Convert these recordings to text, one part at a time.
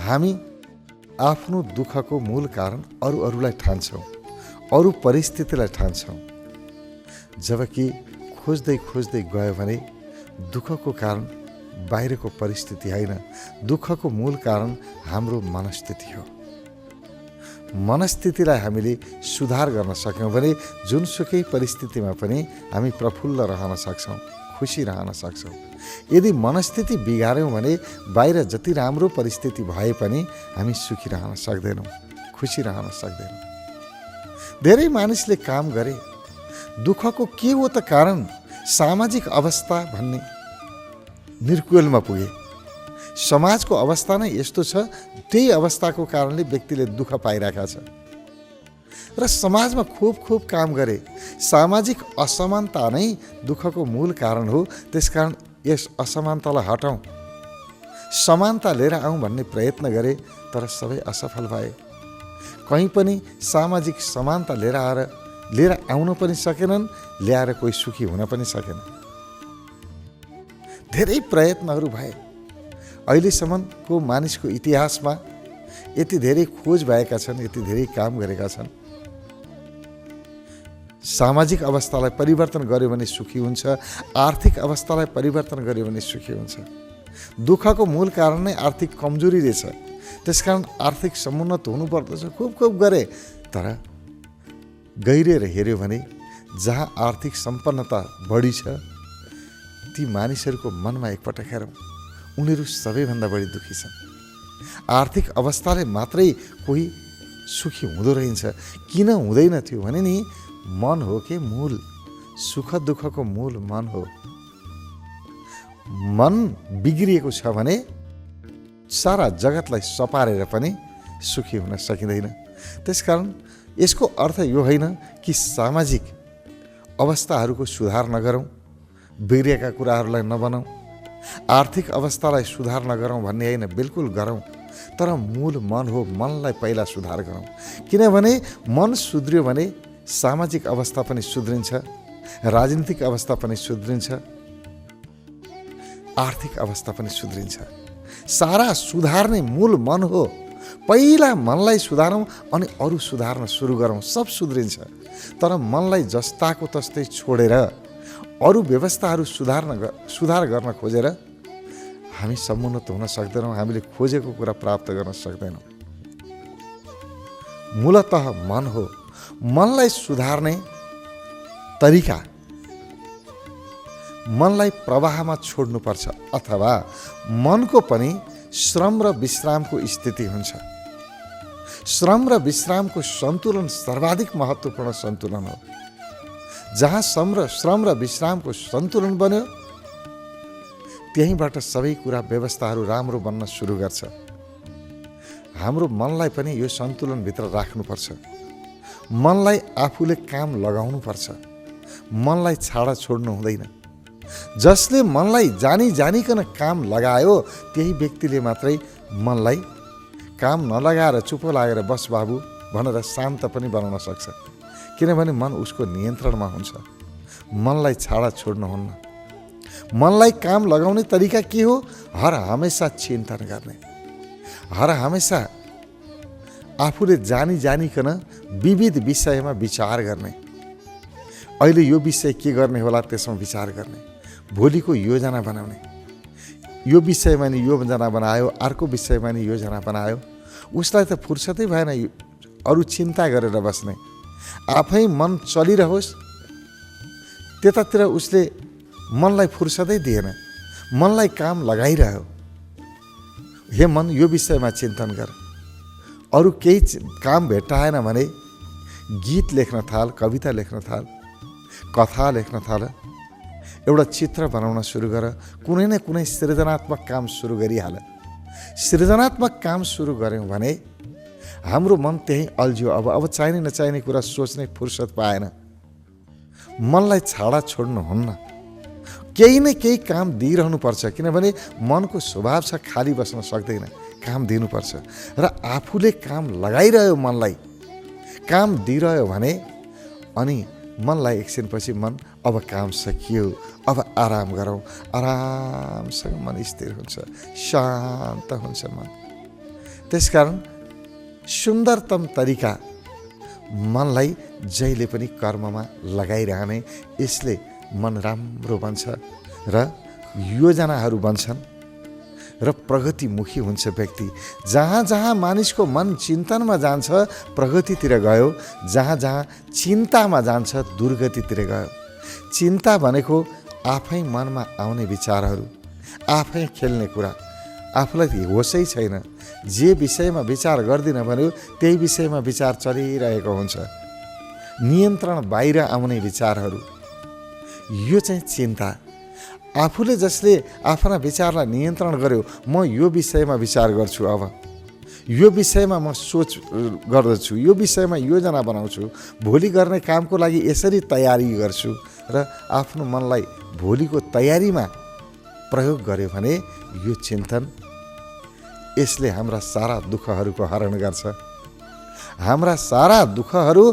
हामी आफ्नो दुःखको मूल कारण अरूलाई ठान्छौँ, अरू परिस्थितिलाई ठान्छौँ। जबकि खोज्दै खोज्दै गयो भने दुःखको कारण बाहिरको परिस्थिति होइन, दुःखको मूल कारण हाम्रो मनस्थिति हो। मनस्थितिलाई हामीले सुधार गर्न सक्यौँ भने जुनसुकै परिस्थितिमा पनि हामी प्रफुल्ल रहन सक्छौँ, खुसी रहन सक्छौँ। यदि मनस्थिति बिगार्यौँ भने बाहिर जति राम्रो परिस्थिति भए पनि हामी सुखी रहन सक्दैनौँ, खुसी रहन सक्दैनौँ। धेरै मानिसले काम गरे, दुःखको के हो त कारण? सामाजिक अवस्था भन्ने निर्कुलमा पुगे। समाजको अवस्था नै यस्तो छ, त्यही अवस्थाको कारणले व्यक्तिले दुःख पाइरहेका छ। र समाजमा खूब काम गरे, सामाजिक असमानता नै दुःखको मूल कारण हो। त्यसकारण यस असमानतालाई हटाउँ, समानता लिएर आउँ भन्ने प्रयत्न गरे, तर सबै असफल भए। कहीँ पनि सामाजिक समानता लिएर आउन पनि सकेनन्, ल्याएर कोही सुखी हुन पनि सकेन। धेरै प्रयत्नहरू भए। अहिलेसम्मको मानिसको इतिहासमा यति धेरै खोज भएका छन्, यति धेरै काम गरेका छन्। सामाजिक अवस्थालाई परिवर्तन गर्यो भने सुखी हुन्छ, आर्थिक अवस्थालाई परिवर्तन गर्यो भने सुखी हुन्छ। दुःखको मूल कारण नै आर्थिक कमजोरी रहेछ। त्यसकारण आर्थिक समुन्नत हुनुपर्दछ, खूब गरे। तर गहिरेर हेऱ्यो भने जहाँ आर्थिक सम्पन्नता बढी छ, ती मानिसहरूको मनमा एकपटक हेरौँ, उनीहरू सबैभन्दा बढी दुःखी छन्। आर्थिक अवस्थाले मात्रै कोही सुखी हुँदो रहेछ। किन हुँदैन थियो भने नि मन हो के मूल, सुख दुःखको मूल मन हो। मन बिग्रिएको छ भने सारा जगतलाई सपारेर पनि सुखी हुन सकिँदैन। त्यसकारण यसको अर्थ यो होइन कि सामाजिक अवस्थाहरूको सुधार नगरौँ, बिग्रिएका कुराहरूलाई नबनाऊँ, आर्थिक अवस्थालाई सुधार नगरौँ भन्ने होइन, बिल्कुल गरौँ। तर मूल मन हो, मनलाई पहिला सुधार गरौँ। किनभने मन सुध्रियो भने सामाजिक अवस्था पनि सुध्रिन्छ, राजनीतिक अवस्था पनि सुध्रिन्छ, आर्थिक अवस्था पनि सुध्रिन्छ। सारा सुधार्ने मूल मन हो। पहिला मनलाई सुधारौँ अनि अरू सुधार्न सुरु गरौँ, सब सुध्रिन्छ। तर मनलाई जस्ताको तस्तै छोडेर अरू व्यवस्थाहरू सुधार गर्न खोजेर हामी समुन्नत हुन सक्दैनौँ, हामीले खोजेको कुरा प्राप्त गर्न सक्दैनौँ। मूलतः मन हो। मनलाई सुधार्ने तरिका मनलाई प्रवाहमा छोड्नुपर्छ, अथवा मनको पनि श्रम र विश्रामको स्थिति हुन्छ। श्रम र विश्रामको सन्तुलन सर्वाधिक महत्त्वपूर्ण सन्तुलन हो। जहाँ श्रम र विश्रामको सन्तुलन बन्यो, त्यहीँबाट सबै कुरा व्यवस्थाहरू राम्रो बन्न सुरु गर्छ। हाम्रो मनलाई पनि यो सन्तुलनभित्र राख्नुपर्छ। मनलाई आफूले काम लगाउनुपर्छ, मनलाई छाडा छोड्नु हुँदैन। जसले मनलाई जानिकन काम लगायो, त्यही व्यक्तिले मात्रै मनलाई काम नलगाएर चुप लागेर बस बाबु भनेर शान्त पनि बनाउन सक्छ। किनभने मन उसको नियन्त्रणमा हुन्छ। मनलाई छाडा छोड्नुहुन्न। मनलाई काम लगाउने तरिका के हो? हर हमेसा चिन्तन गर्ने, हर हमेसा आफूले जानिकन विविध विषयमा विचार गर्ने। अहिले यो विषय के गर्ने होला त्यसमा विचार गर्ने, भोलिको योजना बनाउने। यो विषयमा नि योजना बनायो, अर्को विषयमा नि योजना बनायो। उसलाई त फुर्सदै भएन अरू चिन्ता गरेर बस्ने। आफै मन चलिरहोस्, त्यतातिर उसले मनलाई फुर्सदै दिएन, मनलाई काम लगाइरह्यो। हे मन, यो विषयमा चिन्तन गर। अरू केही काम भेट्टाएन भने गीत लेख्न थाल, कविता लेख्न थाल, कथा लेख्न थाल, एउटा चित्र बनाउन सुरु गर, कुनै न कुनै सृजनात्मक काम सुरु गरिहाल। सृजनात्मक काम सुरु गऱ्यौँ भने हाम्रो मन त्यहीँ अल्झियो। अब चाहिने नचाहिने कुरा सोच्ने फुर्सद पाएन। मनलाई छाडा छोड्नुहुन्न, केही न केही काम दिइरहनुपर्छ। किनभने मनको स्वभाव छ खाली बस्न सक्दैन, काम दिनुपर्छ। र आफूले काम लगाइरह्यो, मनलाई काम दिइरह्यो भने अनि मनलाई एकछिनपछि मन अब काम सकियो, अब आराम गरौँ। आरामसँग मन स्थिर हुन्छ, शान्त हुन्छ मन। त्यसकारण सुन्दरतम तरिका मनलाई जहिले पनि कर्ममा लगाइरहने, यसले मन राम्रो बन्छ र योजनाहरू बन्छन् र प्रगतिमुखी हुन्छ व्यक्ति। जहाँ जहाँ मानिसको मन चिन्तनमा जान्छ प्रगतितिर गयो, जहाँ जहाँ चिन्तामा जान्छ दुर्गतितिर गयो। चिन्ता भनेको आफै मनमा आउने विचारहरू, आफै खेल्ने कुरा, आफूलाई होसै छैन, जे विषयमा विचार गर्दिन भन्यो त्यही विषयमा विचार चलिरहेको हुन्छ, नियन्त्रण बाहिर आउने विचारहरू, यो चाहिँ चिन्ता। आफूले जसले आफ्ना विचारलाई नियन्त्रण गर्यो, म यो विषयमा विचार गर्छु, अब यो विषयमा म सोच गर्दछु, यो विषयमा योजना बनाउँछु, भोलि गर्ने कामको लागि यसरी तयारी गर्छु र आफ्नो मनलाई भोलिको तयारीमा प्रयोग गर्यो भने यो चिन्तन, यसले हाम्रा सारा दुःखहरूको हरण गर्छ। हाम्रा सारा दुःखहरू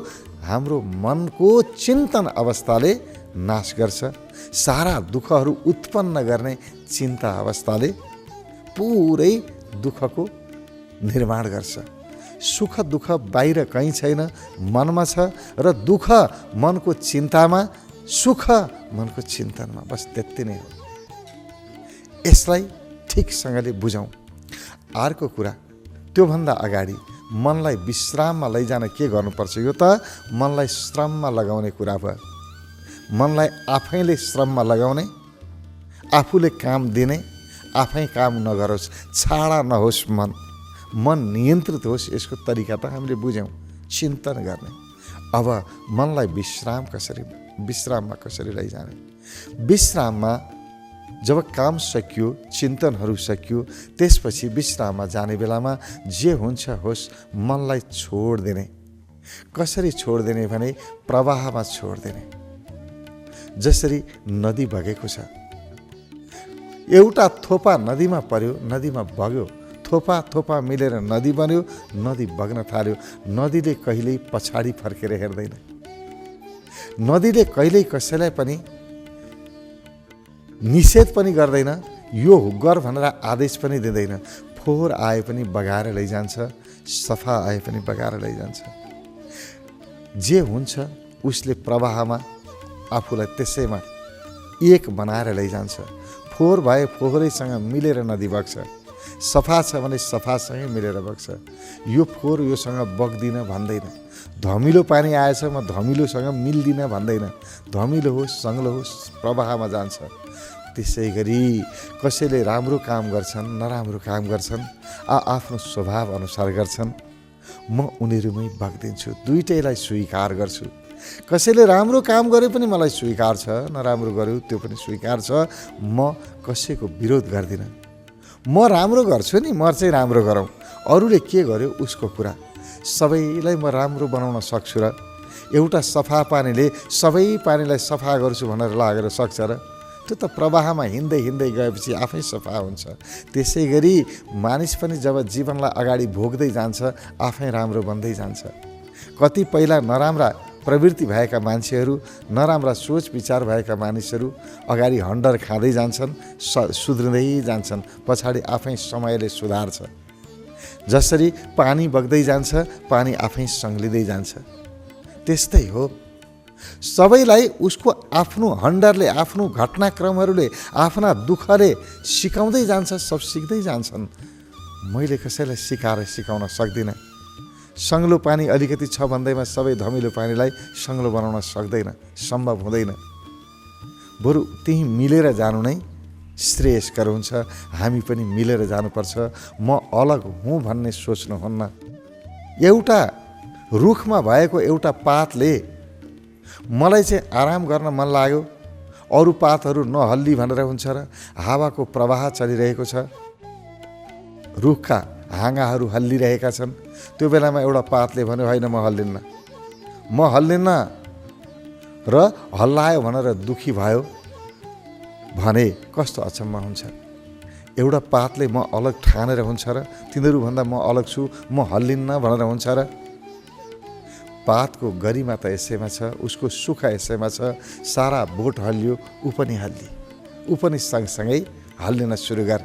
हाम्रो मनको चिन्तन अवस्थाले नाश गर्छ। सारा दुःखहरू उत्पन्न गर्ने चिन्ता अवस्थाले पुरै दुःखको निर्माण गर्छ। सुख दुःख बाहिर कहीँ छैन, मनमा छ, र दुःख मनको चिन्तामा, सुख मनको चिन्तनमा, बस त्यति नै हो। यसलाई ठिकसँगले बुझौँ। अर्को कुरा, त्योभन्दा अगाडि मनलाई विश्राममा लैजान के गर्नुपर्छ? यो त मनलाई श्रममा लगाउने कुरा भयो। मनलाई आफैले श्रममा लगाउने, आफूले काम दिने, आफै काम नगरोस्, छाडा नहोस्, मन नियन्त्रित होस्। यसको तरिका त हामीले बुझ्यौँ, चिन्तन गर्ने। अब मनलाई विश्राममा कसरी लैजाने? विश्राममा जब काम सकियो, चिन्तनहरू सकियो, त्यसपछि विश्राममा जाने बेलामा जे हुन्छ होस्, मनलाई छोडिदिने। कसरी छोडिदिने भने प्रवाहमा छोडिदिने। जसरी नदी बगेको छ, एउटा थोपा नदीमा पर्यो, नदीमा बग्यो, थोपा थोपा मिलेर नदी बन्यो, नदी बग्न थाल्यो। नदीले कहिल्यै पछाडि फर्केर हेर्दैन, नदीले कहिल्यै कसैलाई पनि निषेध पनि गर्दैन, यो गर भनेर आदेश पनि दिँदैन। फोहोर आए पनि बगाएर लैजान्छ, सफा आए पनि बगाएर लैजान्छ। जे हुन्छ उसले प्रवाहमा आफूलाई त्यसैमा एक बनाएर लैजान्छ। फोहोर भए फोहोरैसँग मिलेर नदी बग्छ, सफा छ भने सफासँगै मिलेर बग्छ। यो फोहोर योसँग बग्दिन भन्दैन, धमिलो पानी आएछ म धमिलोसँग मिल्दिन भन्दैन। धमिलो होस् सङ्लो होस् प्रवाहमा जान्छ। त्यसै गरी कसैले राम्रो काम गर्छन्, नराम्रो काम गर्छन्, आफ्नो स्वभाव अनुसार गर्छन्, म उनीहरूमै बग्दिन्छु, दुइटैलाई स्वीकार गर्छु। कसैले राम्रो काम गरे पनि मलाई स्वीकार छ, नराम्रो गर्यो त्यो पनि स्वीकार छ। म कसैको विरोध गर्दिनँ। म राम्रो गर्छु नि, म चाहिँ राम्रो गरौँ, अरूले के गर्यो उसको कुरा, सबैलाई म राम्रो बनाउन सक्छु र एउटा सफा पानीले सबै पानीलाई सफा गर्छु भनेर लागेर सक्छ र? त्यो त प्रवाहमा हिँड्दै हिँड्दै गएपछि आफै सफा हुन्छ। त्यसै गरी मानिस पनि जब जीवनलाई अगाडि भोग्दै जान्छ आफै राम्रो बन्दै जान्छ। कति पहिला नराम्रा प्रवृत्ति भएका मान्छेहरू, नराम्रा सोच विचार भएका मानिसहरू अगाडि हन्डर खाँदै जान्छन्, सुध्रिँदै जान्छन्, पछाडि आफै समयले सुधार्छ। जसरी पानी बग्दै जान्छ, पानी आफै सङ्लिँदै जान्छ। त्यस्तै हो, सबैलाई उसको आफ्नो हन्डरले, आफ्नो घटनाक्रमहरूले, आफ्ना दुःखले सिकाउँदै जान्छ, सब सिक्दै जान्छन्। मैले कसैलाई सिकाउन सक्दिनँ। सङ्लो पानी अलिकति छ भन्दैमा सबै धमिलो पानीलाई सङ्लो बनाउन सक्दैन, सम्भव हुँदैन। बरु त्यही मिलेर जानु नै श्रेयस्कर हुन्छ। हामी पनि मिलेर जानुपर्छ। म अलग हुँ भन्ने सोच्नुहुन्न। एउटा रुखमा भएको एउटा पातले मलाई चाहिँ आराम गर्न मन लाग्यो, अरू पातहरू नहल्ली भनेर हुन्छ र? हावाको प्रवाह चलिरहेको छ, रुखका हाँगाहरू हल्लिरहेका छन्। त्यो बेलामा एउटा पातले भन्यो होइन म हल्लिन्न र हल्लायो भनेर दुखी भयो भने कस्तो अचम्म हुन्छ। एउटा पातले म अलग ठानेर हुन्छ र? तिनीहरूभन्दा म अलग छु, म हल्लिन्न भनेर हुन्छ र? पातको गरिमा त यसैमा छ, उसको सुख यसैमा छ। सारा बोट हल्लियो, ऊ पनि हल्ली, ऊ पनि सँगसँगै हल्लिन सुरु गर।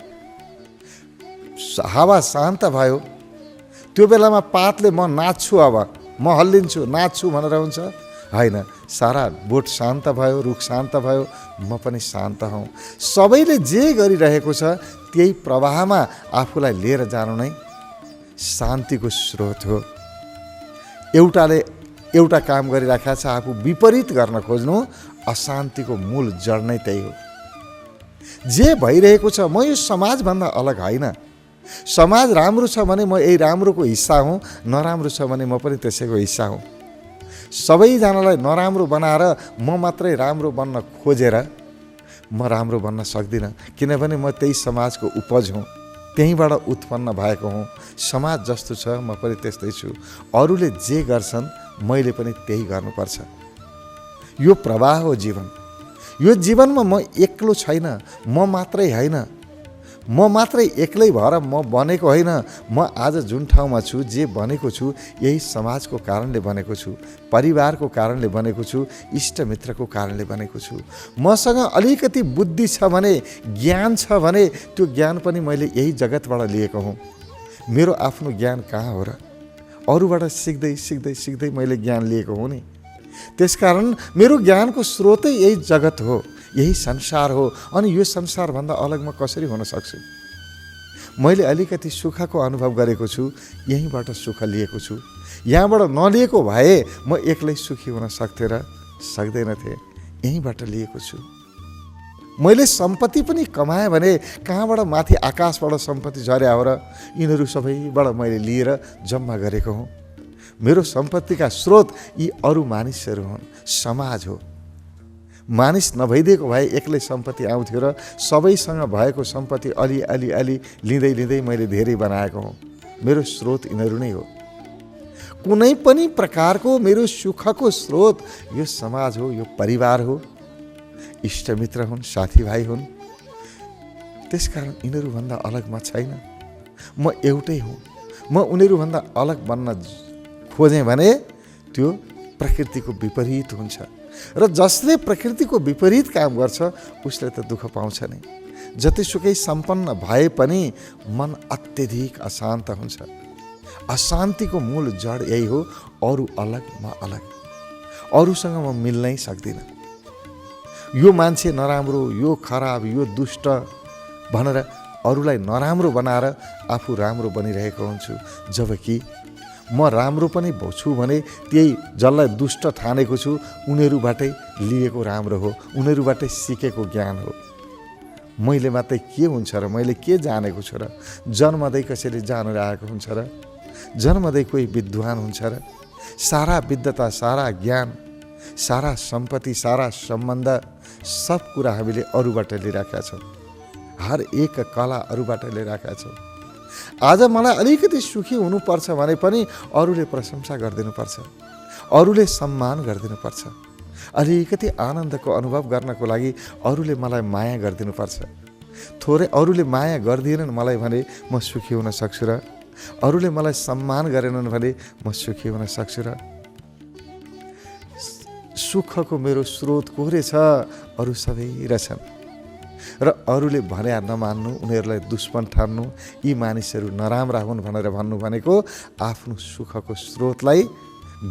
हावा शान्त भयो, त्यो बेलामा पातले म नाच्छु, अब म हल्लिन्छु, नाच्छु भनेर हुन्छ? होइन। सारा बोट शान्त भयो, रुख शान्त भयो, म पनि शान्त हौँ। सबैले जे गरिरहेको छ त्यही प्रवाहमा आफूलाई लिएर जानु नै शान्तिको स्रोत हो। एउटाले एउटा काम गरिराखेको छ, आफू विपरीत गर्न खोज्नु अशान्तिको मूल जड नै त्यही हो। जे भइरहेको छ, म यो समाजभन्दा अलग होइन। समाज राम्रो छ भने म यही राम्रोको हिस्सा हुँ, नराम्रो छ भने म पनि त्यसैको हिस्सा हुँ। सबैजनालाई नराम्रो बनाएर म मात्रै राम्रो बन्न खोजेर म राम्रो बन्न सक्दिनँ, किनभने म त्यही समाजको उपज हुँ, त्यहीँबाट उत्पन्न भएको हुँ। समाज जस्तो छ म पनि त्यस्तै छु। अरूले जे गर्छन् मैले पनि त्यही गर्नुपर्छ। यो प्रवाह हो जीवन। यो जीवनमा म एक्लो छैन, म मात्रै होइन, म मात्रै एक्लै भएर म बनेको होइन। म आज जुन ठाउँमा छु, जे बनेको छु, यही समाजको कारणले बनेको छु, परिवारको कारणले बनेको छु, इष्टमित्रको कारणले बनेको छु। मसँग अलिकति बुद्धि छ भने, ज्ञान छ भने, त्यो ज्ञान पनि मैले यही जगतबाट लिएको हुँ। मेरो आफ्नो ज्ञान कहाँ हो र? अरूबाट सिक्दै सिक्दै सिक्दै मैले ज्ञान लिएको हुँ नि। त्यसकारण मेरो ज्ञानको स्रोतै यही जगत हो, यही संसार हो। अनि यो संसारभन्दा अलग म कसरी हुन सक्छु? मैले अलिकति सुखको अनुभव गरेको छु, यहीँबाट सुख लिएको छु। यहाँबाट नलिएको भए म एक्लै सुखी हुन सक्थेँ र? सक्दैन थिएँ। यहीँबाट लिएको छु। मैले सम्पत्ति पनि कमाएँ भने कहाँबाट माथि आकाशबाट सम्पत्ति झर्या हो र? यिनीहरू सबैबाट मैले लिएर जम्मा गरेको हुँ। मेरो सम्पत्तिका स्रोत यी अरू मानिसहरू हुन्, समाज हो। मानिस नभइदिएको भए एक्लै सम्पत्ति आउँथ्यो र सबैसँग भएको सम्पत्ति अलि अलि अलि लिँदै लिँदै मैले धेरै बनाएको हुँ। मेरो स्रोत यिनीहरू नै हो। कुनै पनि प्रकारको मेरो सुखको स्रोत यो समाज हो, यो परिवार हो, इष्टमित्र हुन्, साथीभाइ हुन्। त्यसकारण यिनीहरूभन्दा अलग म छैन, म एउटै हुँ। म उनीहरूभन्दा अलग बन्न खोजेँ भने त्यो प्रकृतिको विपरीत हुन्छ, र जसले प्रकृतिको विपरीत काम गर्छ उसले त दुःख पाउँछ नै। जतिसुकै सम्पन्न भए पनि मन अत्यधिक अशान्त हुन्छ। अशान्तिको मूल जड यही हो, अरू अलग म अलग, अरूसँग म मिल्नै सक्दिनँ। यो मान्छे नराम्रो, यो खराब, यो दुष्ट भनेर अरूलाई नराम्रो बनाएर आफू राम्रो बनिरहेको हुन्छु। जबकि म राम्रो पनि छु भने त्यही जसलाई दुष्ट ठानेको छु उनीहरूबाटै लिएको राम्रो हो, उनीहरूबाटै सिकेको ज्ञान हो। मैले मात्रै के हुन्छ र? मैले के जानेको छु र? जन्मदै कसैले जानेर आएको हुन्छ र? जन्मदै कोही विद्वान हुन्छ र? सारा विद्वता, सारा ज्ञान, सारा सम्पत्ति, सारा सम्बन्ध, सब कुरा हामीले अरूबाट लिइराखेका छौँ। हर एक कला अरूबाट लिइराखेका छौँ। आज मलाई अलिकति सुखी हुनुपर्छ भने पनि अरूले प्रशंसा गरिदिनुपर्छ, अरूले सम्मान गरिदिनुपर्छ। अलिकति आनन्दको अनुभव गर्नको लागि अरूले मलाई माया गरिदिनुपर्छ। थोरै अरूले माया गरिदिएनन् मलाई भने म सुखी हुन सक्छु र? अरूले मलाई सम्मान गरेनन् भने म सुखी हुन सक्छु र? सुखको मेरो स्रोत कोरे छ? अरू सबै रहेछन्। र अरूले भने नमान्नु, उनीहरूलाई दुश्मन ठान्नु, यी मानिसहरू नराम्रा हुन् भनेर भन्नु भनेको आफ्नो सुखको स्रोतलाई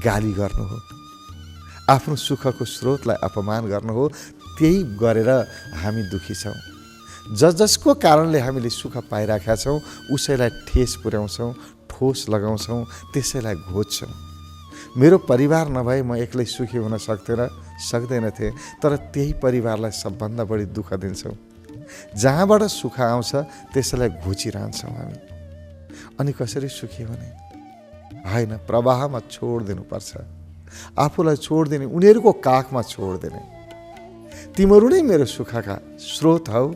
गाली गर्नु हो, आफ्नो सुखको स्रोतलाई अपमान गर्नु हो। त्यही गरेर हामी दुखी छौँ। जसको कारणले हामीले सुख पाइराखेका छौँ उसैलाई ठेस पुर्याउँछौँ, ठोस लगाउँछौँ, त्यसैलाई घोज्छौँ। मेरो परिवार नभए म एक्लै सुखी हुन सक्दैनथेँ, तर त्यही परिवारलाई सबभन्दा बढी दुःख दिन्छौँ। जहाँबाट सुख आउँछ त्यसैलाई घोचिरहन्छौँ हामी। अनि कसरी सुखी हुने? होइन, प्रवाहमा छोडिदिनुपर्छ। आफूलाई छोडिदिने, उनीहरूको काखमा छोडिदिने। तिमीहरू नै मेरो सुखका स्रोत हौ,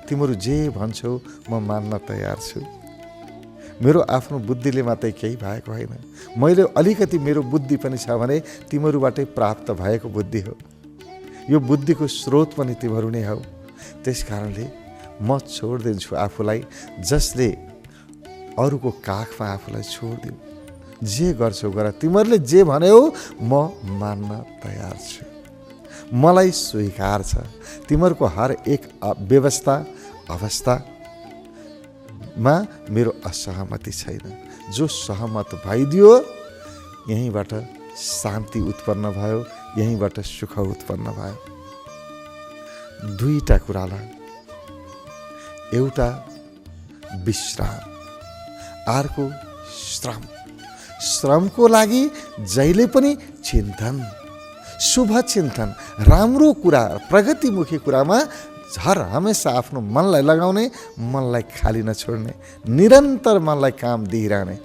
तिमीहरू जे भन्छौ म मान्न तयार छु। मेरो आफ्नो बुद्धिले मात्रै केही भएको होइन। मैले अलिकति मेरो बुद्धि पनि छ भने तिमीहरूबाटै प्राप्त भएको बुद्धि हो। यो बुद्धिको स्रोत पनि तिमीहरू नै हौ। त्यस कारणले म छोडिदिन्छु आफूलाई, जसले अरूको काखमा आफूलाई छोडिदिनु। जे गर्छौ गर, तिमीहरूले जे भन्यौ म मान्न तयार छु। मलाई स्वीकार छ। तिमीहरूको हर एक व्यवस्था, अवस्था मा मेरो असहमति छैन। जो सहमत भइदियो यहीँबाट शान्ति उत्पन्न भयो, यहीँबाट सुख उत्पन्न भयो। दुईटा कुरालाई, एउटा विश्राम, अर्को श्रम। श्रमको लागि जहिले पनि चिन्तन, शुभ चिन्तन, राम्रो कुरा, प्रगतिमुखी कुरामा हर हमेसा आफ्नो मनलाई लगाउने, मनलाई खाली नछोड्ने, निरन्तर मनलाई काम दिइरहने,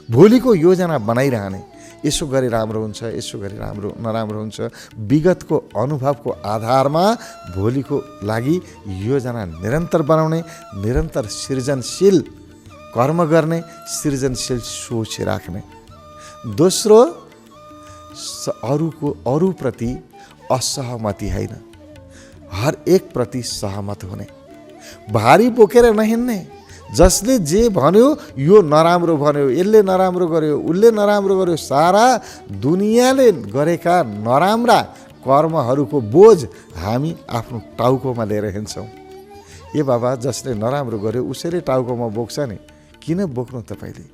भोलिको योजना बनाइरहने। यसो गरे राम्रो हुन्छ, यसो गरे नराम्रो हुन्छ। विगतको अनुभवको आधारमा भोलिको लागि योजना निरन्तर बनाउने, निरन्तर सृजनशील कर्म गर्ने, सृजनशील सोच राख्ने। दोस्रो, अरूप्रति असहमति होइन, हर एक प्रति सहमत हुने, भारी बोकेर नहिँड्ने। जसले जे भन्यो यो नराम्रो भन्यो, यसले नराम्रो गर्यो, उसले नराम्रो गर्यो, सारा दुनियाँले गरेका नराम्रा कर्महरूको बोझ हामी आफ्नो टाउकोमा लिएर हिँड्छौँ। ए बाबा, जसले नराम्रो गर्यो उसैले टाउकोमा बोक्छ नि, किन बोक्नु तपाईँले?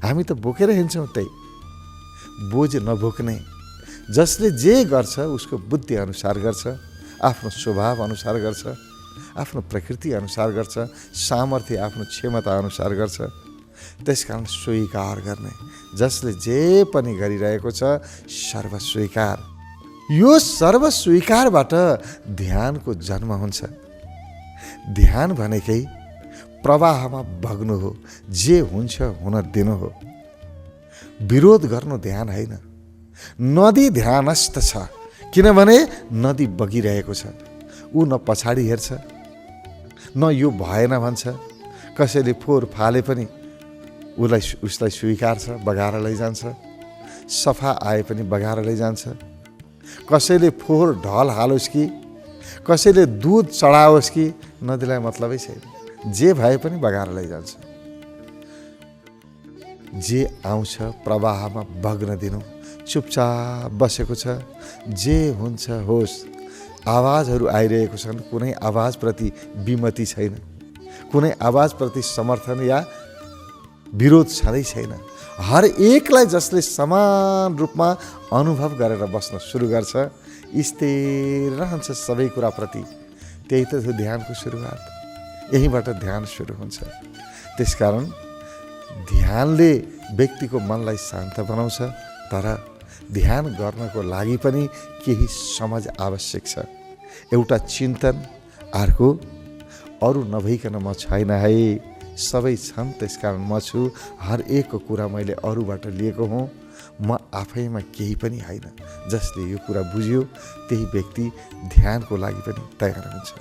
हामी त बोकेर हिँड्छौँ, त्यही बोझ नबोक्ने। जसले जे गर्छ उसको बुद्धि अनुसार गर्छ, आफ्नो स्वभाव अनुसार गर्छ, आफ्नो प्रकृति अनुसार गर्छ, सामर्थ्य आफ्नो क्षमता अनुसार गर्छ। त्यसकारण स्वीकार गर्ने, जसले जे पनि गरिरहेको छ सर्वस्वीकार। यो सर्वस्वीकारबाट ध्यानको जन्म हुन्छ। ध्यान भनेकै प्रवाहमा बग्नु हो, जे हुन्छ हुन दिनु हो, विरोध गर्नु ध्यान होइन। नदी ध्यानस्थ छ, किनभने नदी बगिरहेको छ। ऊ न पछाडि हेर्छ, न यो भएन भन्छ। कसैले फोहोर फाले पनि उसलाई स्वीकार्छ, बगाएर लैजान्छ। सफा आए पनि बगाएर लैजान्छ। कसैले फोहोर ढल हालोस् कि, कसैले दुध चढाओस् कि, नदीलाई मतलबै छैन। जे भए पनि बगाएर लैजान्छ। जे आउँछ प्रवाहमा बग्न दिनु, चुपचाप बसेको छ। जे हुन्छ होस्। आवाजहरू आइरहेको छन्, कुनै आवाजप्रति विमति छैन, कुनै आवाजप्रति समर्थन या विरोध छँदै छैन। हर एकलाई जसले समान रूपमा अनुभव गरेर बस्न सुरु गर्छ, स्थिर रहन्छ सबै कुराप्रति। त्यही त हो ध्यानको सुरुवात। यहीँबाट ध्यान सुरु हुन्छ। त्यसकारण ध्यानले व्यक्तिको मनलाई शान्त बनाउँछ, तर ध्यान गर्नको लागि पनि केही समझ आवश्यक छ। एउटा चिन्तन, अर्को अरू नभइकन म छैन है, सबै छन् त्यसकारण म छु। हर एकको कुरा मैले अरूबाट लिएको हुँ, म आफैमा केही पनि होइन। जसले यो कुरा बुझ्यो त्यही व्यक्ति ध्यानको लागि पनि तयार हुन्छ।